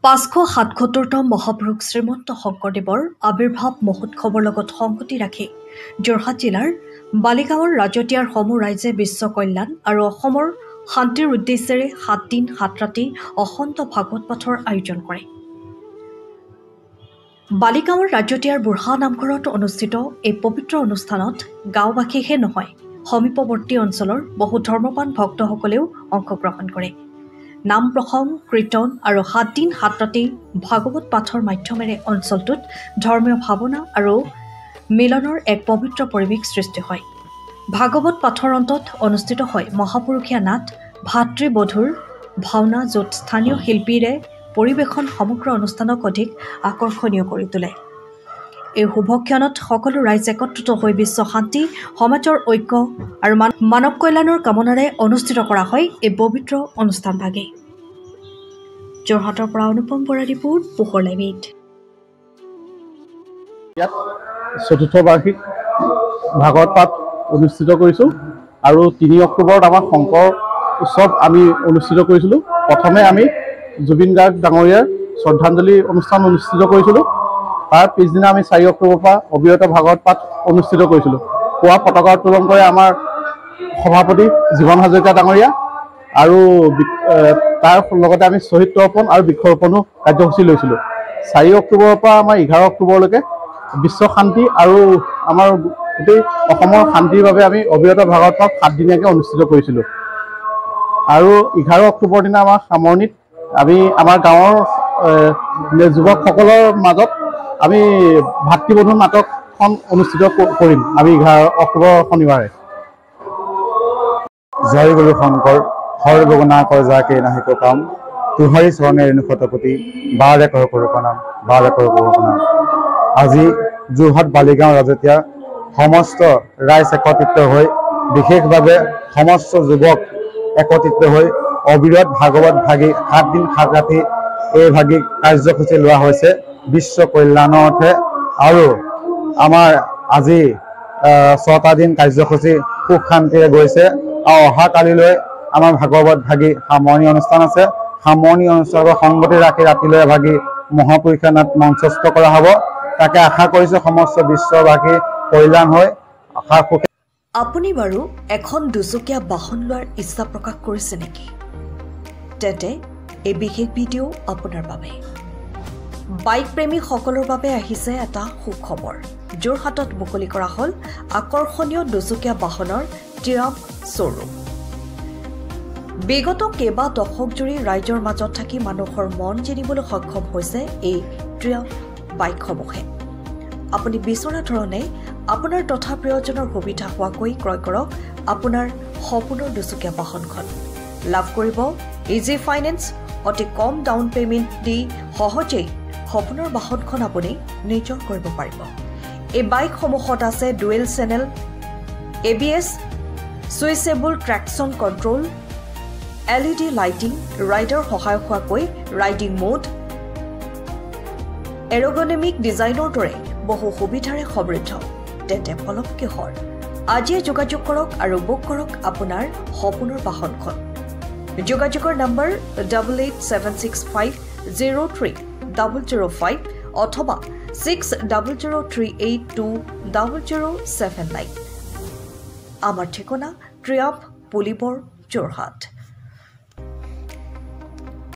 577তম মহাপুৰুষ শ্ৰীমন্ত শংকৰদেৱৰ আৱিৰ্ভাৱ মহোৎসৱৰ লগত সংগতি ৰাখি যোৰহাট জিলাৰ বালিগাঁৱৰ ৰাজতীয়াৰ সমূহ ৰাইজে বিশ্ব কল্যাণ আৰু অসমৰ শান্তিৰ উদ্দেশ্যেৰে 7 দিন 7 ৰাতি অখণ্ড ভাগৱত পাঠৰ আয়োজন কৰে। বালিগাঁৱৰ ৰাজতীয়াৰ বুঢ়া নামঘৰত অনুষ্ঠিত এই পবিত্ৰ অনুষ্ঠানত গাঁওবাসীহে নহয়, সমীপৱৰ্তী অঞ্চলৰ বহু ধৰ্মৱান ভক্তসকলেও অংশগ্ৰহণ কৰে। নাম প্ৰসংগ, কীৰ্তন আৰু 7 দিন 7 ৰাতি ভাগৱত পাঠৰ মাধ্যমেৰে অঞ্চলটোত ধৰ্মীয় ভাৱনা আৰু মিলনৰ এক পবিত্ৰ পৰিৱেশ সৃষ্টি হয়। ভাগৱত পাঠৰ অন্তত অনুষ্ঠিত হয় মহাপুৰুষীয়া নাট, ভাতৃবধূৰ ভাওনা, য'ত স্থানীয় শিল্পীৰে পৰিৱেশন সমগ্ৰ অনুষ্ঠানক অধিক আকৰ্ষণীয় কৰি তোলে। এই শুভক্ষণত সকলো ৰাইজ একত্ৰিত হৈ বিশ্ব শান্তি, সমাজৰ ঐক্য আৰু মানৱ কল্যাণৰ কামনাৰে অনুষ্ঠিত কৰা হয় এই পবিত্ৰ অনুষ্ঠানভাগি। যোৰহাটৰ পৰা অনুপম বৰা ৰিপোৰ্ট, পোহৰ লাইভ। ইয়াত ৪ৰ্থ বাৰ্ষিক ভাগৱত পাঠ অনুষ্ঠিত কৰিছোঁ আৰু ৩ অক্টোবৰত আমাৰ শংকৰ উৎসৱ আমি অনুষ্ঠিত কৰিছিলোঁ। প্ৰথমে আমি জুবিন গাৰ্গ ডাঙৰীয়াৰ শ্ৰদ্ধাঞ্জলি অনুষ্ঠান অনুষ্ঠিত কৰিছিলোঁ। তাৰ পিছদিনা আমি 4 অক্টোবৰৰ পৰা অবিৰত ভাগৱত পাঠ অনুষ্ঠিত কৰিছিলোঁ। পুৱা পতাকা উত্তোলন কৰে আমাৰ সভাপতি জীৱন হাজৰিকা ডাঙৰীয়া, আৰু তাৰ লগতে আমি শ্বহীদ তৰ্পণ আৰু বৃক্ষৰোপণো কাৰ্যসূচী লৈছিলোঁ। 4 অক্টোবৰৰ পৰা আমাৰ 11 অক্টোবৰলৈকে বিশ্ব শান্তি আৰু আমাৰ গোটেই অসমৰ শান্তিৰ বাবে আমি অবিৰত ভাগৱত পাঠ 7 দিনীয়াকৈ অনুষ্ঠিত কৰিছিলোঁ। আৰু 11 অক্টোবৰ দিনা আমাৰ সামৰণিত আমি আমাৰ গাঁৱৰ যুৱকসকলৰ মাজত আমি ভাতৃবন্ধু নাটকখন অনুষ্ঠিত কৰিম আমি 11 অক্টোবৰ শনিবাৰে। জয় গুৰু শংকৰ, সৰ্বগুণা কৰ যাকে নাহিক কাম, তুহাৰী চৰণে ৰেণু শতপতি, বাৰে কৰ কৰো প্ৰণাম, বাৰে কৰ কৰো প্ৰণাম। আজি যোৰহাট বালিগাঁও ৰাজতীয়া সমস্ত ৰাইজ একত্ৰিত হৈ, বিশেষভাৱে সমস্ত যুৱক একত্ৰিত হৈ অবিৰত ভাগৱত ভাগি 7 দিন 7 ৰাতি এই ভাগি কাৰ্যসূচী লোৱা হৈছে বিশ্ব কল্যাণৰ অৰ্থে। আৰু আমাৰ আজি 6টা দিন কাৰ্যসূচী সুখ শান্তিৰে গৈছে, আৰু অহা কালিলৈ আমাৰ ভাগৱত ভাগি সামৰণি অনুষ্ঠান আছে। সামৰণি অনুষ্ঠানৰ সংগতি ৰাখি ৰাতিলৈ ভাগি মহাপুৰুষীয়া নাট মঞ্চস্থ কৰা হ'ব। তাকে আশা কৰিছোঁ সমস্ত বিশ্ববাসী কল্যাণ হৈ আশা সুখে। আপুনি বাৰু এখন দুচকীয়া বাহন লোৱাৰ ইচ্ছা প্ৰকাশ কৰিছে নেকি? তেন্তে এই বিশেষ ভিডিঅ' আপোনাৰ বাবে। বাইক প্ৰেমীসকলৰ বাবে আহিছে এটা সুখবৰ। যোৰহাটত মুকলি কৰা হ'ল আকৰ্ষণীয় দুচকীয়া বাহনৰ ট্ৰিয়াম্ফ শ্ব'ৰুম। বিগত কেইবা দশক জুৰি ৰাইজৰ মাজত থাকি মানুহৰ মন জিনিবলৈ সক্ষম হৈছে এই ট্ৰিয়াম্ফ বাইকসমূহে। আপুনি বিচৰা ধৰণে আপোনাৰ তথা প্ৰিয়জনৰ সুবিধা হোৱাকৈ ক্ৰয় কৰক আপোনাৰ সপোনৰ দুচকীয়া বাহনখন। লাভ কৰিব ইজি ফাইনেন্স, অতি কম ডাউন পে'মেণ্ট দি সহজেই সপোনৰ বাহনখন আপুনি নিজৰ কৰিব পাৰিব। এই বাইকসমূহত আছে dual channel ABS, switchable traction control, LED lighting, rider সহায়ক হোৱাকৈ ৰাইডিং মোড, এৰগনমিক ডিজাইনৰ দৰে বহু সুবিধাৰে সমৃদ্ধ। তেন্তে পলম কিহৰ? আজিয়ে যোগাযোগ কৰক আৰু বুক কৰক আপোনাৰ সপোনৰ বাহনখন। যোগাযোগৰ নম্বৰ 8876503005 অথবা 6003820079। আমাৰ ঠিকনা ট্ৰিয়াম্ফ পুলিবৰ, যোৰহাট।